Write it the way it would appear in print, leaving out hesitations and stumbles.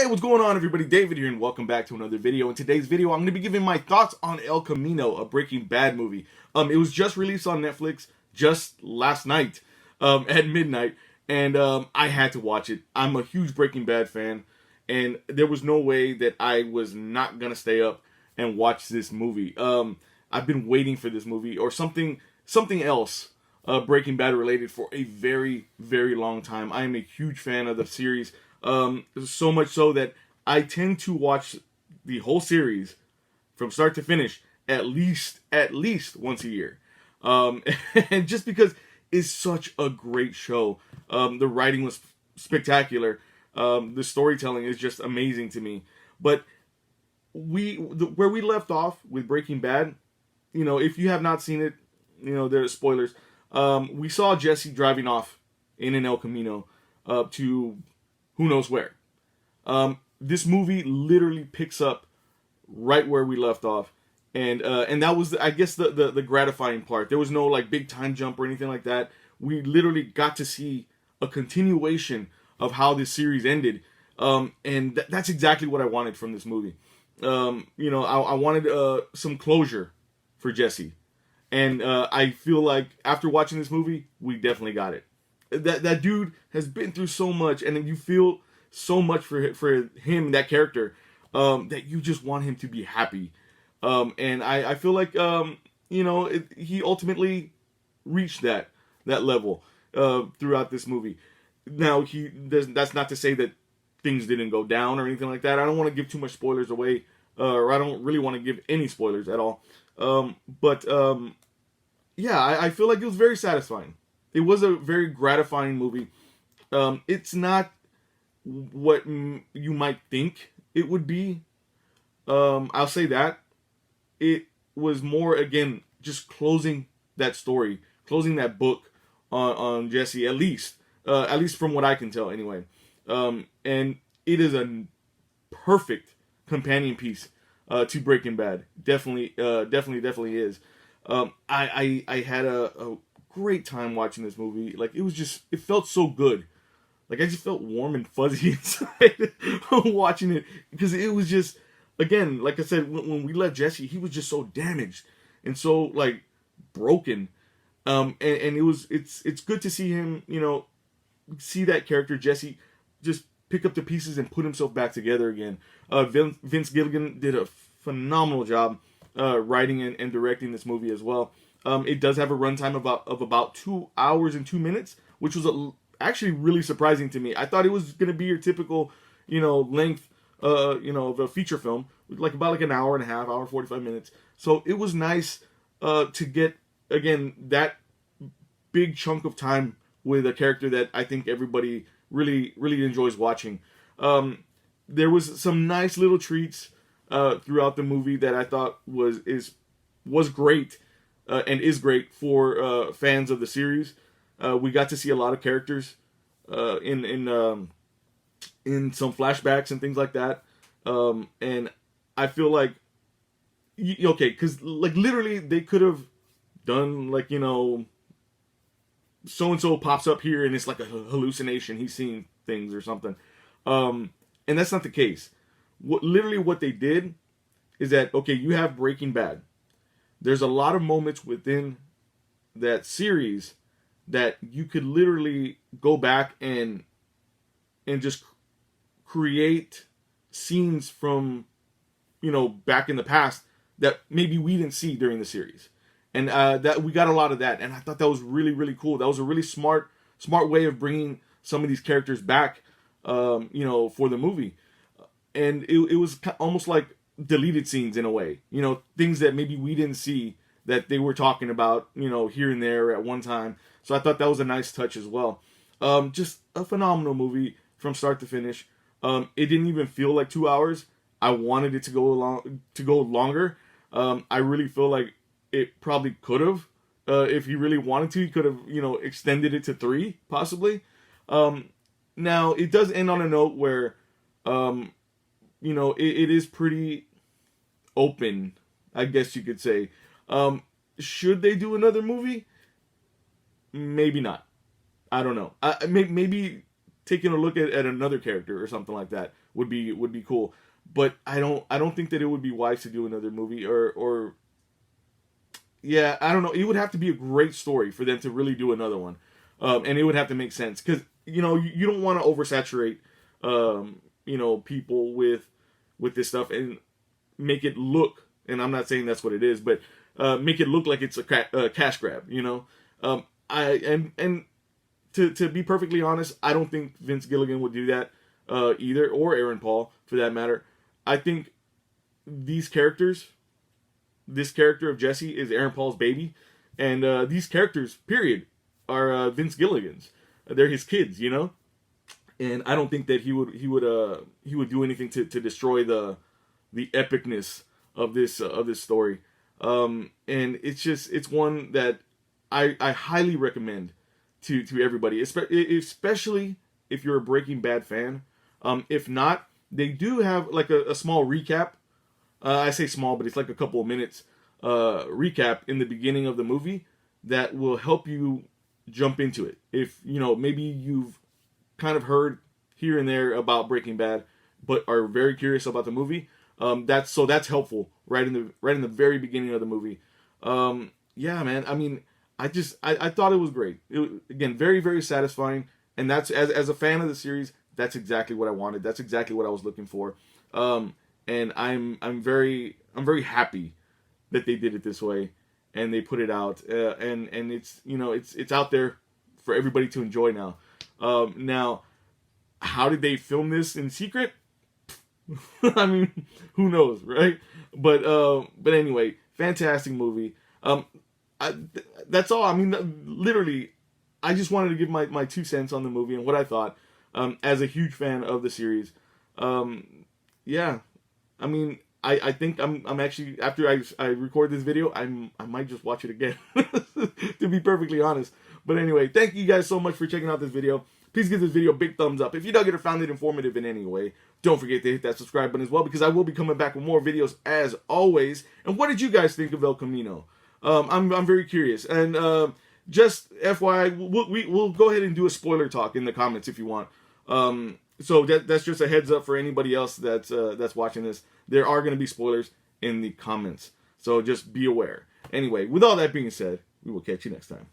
Hey, what's going on, everybody? David here, and welcome back to another video. In today's video, I'm going to be giving my thoughts on El Camino, a Breaking Bad movie. It was just released on Netflix just last night at midnight, and I had to watch it. I'm a huge Breaking Bad fan, and there was no way that I was not going to stay up and watch this movie. I've been waiting for this movie or something else Breaking Bad related for a very, very long time. I am a huge fan of the series. So much so that I tend to watch the whole series from start to finish at least once a year. And just because it's such a great show. The writing was spectacular. The storytelling is just amazing to me. But where we left off with Breaking Bad, if you have not seen it, there's spoilers. We saw Jesse driving off in an El Camino to who knows where. This movie literally picks up right where we left off, and that was, I guess, the gratifying part. There was no like big time jump or anything like that. We literally got to see a continuation of how this series ended, and that's exactly what I wanted from this movie. I wanted some closure for Jesse, and I feel like after watching this movie, we definitely got it. That dude has been through so much, and you feel so much for him, that character, that you just want him to be happy. And I feel like he ultimately reached that level throughout this movie. Now that's not to say that things didn't go down or anything like that. I don't want to give too much spoilers away, or I don't really want to give any spoilers at all. I feel like it was very satisfying. It was a very gratifying movie. It's not what you might think it would be. I'll say that. It was more, again, just closing that story, closing that book on Jesse, at least from what I can tell anyway. And it is a perfect companion piece to Breaking Bad. Definitely is. I had a great time watching this movie. Like, it felt so good. Like, I just felt warm and fuzzy inside watching it, because it was just, again, like I said, when we left Jesse, he was just so damaged and so like broken. And it's good to see him, see that character Jesse just pick up the pieces and put himself back together again. Vince Gilligan did a phenomenal job writing and directing this movie as well. It does have a runtime of about 2 hours and 2 minutes, which was actually really surprising to me. I thought it was going to be your typical, length, of a feature film, about an hour and a half, hour 45 minutes. So it was nice to get, again, that big chunk of time with a character that I think everybody really, really enjoys watching. There was some nice little treats throughout the movie that I thought was great. And is great for fans of the series. We got to see a lot of characters in some flashbacks and things like that. And I feel like, because literally they could have done so-and-so pops up here and it's like a hallucination. He's seeing things or something. And that's not the case. What they did is that, you have Breaking Bad. There's a lot of moments within that series that you could literally go back and just create scenes from, back in the past that maybe we didn't see during the series. And that we got a lot of that. And I thought that was really, really cool. That was a really smart way of bringing some of these characters back, for the movie. And it was almost like deleted scenes in a way, things that maybe we didn't see that they were talking about, here and there at one time. So I thought that was a nice touch as well. Just a phenomenal movie from start to finish. It didn't even feel like 2 hours. I wanted it to go longer. I really feel like it probably could have, if he really wanted to, he could have, extended it to 3 possibly. Now it does end on a note where, it is pretty open, I guess you could say. Should they do another movie? Maybe not. I don't know. Maybe taking a look at another character or something like that would be cool. But I don't think that it would be wise to do another movie or yeah, I don't know. It would have to be a great story for them to really do another one, and it would have to make sense because you don't want to oversaturate people with this stuff and make it look. And I'm not saying that's what it is, but make it look like it's a cash grab. And to be perfectly honest, I don't think Vince Gilligan would do that either, or Aaron Paul for that matter. I think this character of Jesse is Aaron Paul's baby, and these characters, period, are Vince Gilligan's. They're his kids, and I don't think that he would do anything to destroy the epicness of this story. And it's one that I highly recommend to everybody, especially if you're a Breaking Bad fan. If not, they do have like a small recap. I say small, but it's like a couple of minutes recap in the beginning of the movie that will help you jump into it. If maybe you've kind of heard here and there about Breaking Bad, but are very curious about the movie, that's helpful right in the very beginning of the movie. Yeah, man. I mean, I thought it was great. Again, very, very satisfying, and that's as a fan of the series, that's exactly what I wanted. That's exactly what I was looking for. And I'm very happy that they did it this way and they put it out. And it's it's out there for everybody to enjoy now. Now, how did they film this in secret? I mean, who knows, right? But anyway, fantastic movie. That's all. I mean, literally, I just wanted to give my 2 cents on the movie and what I thought. As a huge fan of the series, yeah, I mean, I think I'm actually, after I record this video, I might just watch it again, to be perfectly honest. But anyway, thank you guys so much for checking out this video. Please give this video a big thumbs up. If you dug it or found it informative in any way, don't forget to hit that subscribe button as well, because I will be coming back with more videos as always. And what did you guys think of El Camino? I'm very curious. And just FYI, we'll go ahead and do a spoiler talk in the comments if you want. So that's just a heads up for anybody else that's watching this. There are going to be spoilers in the comments, so just be aware. Anyway, with all that being said, we will catch you next time.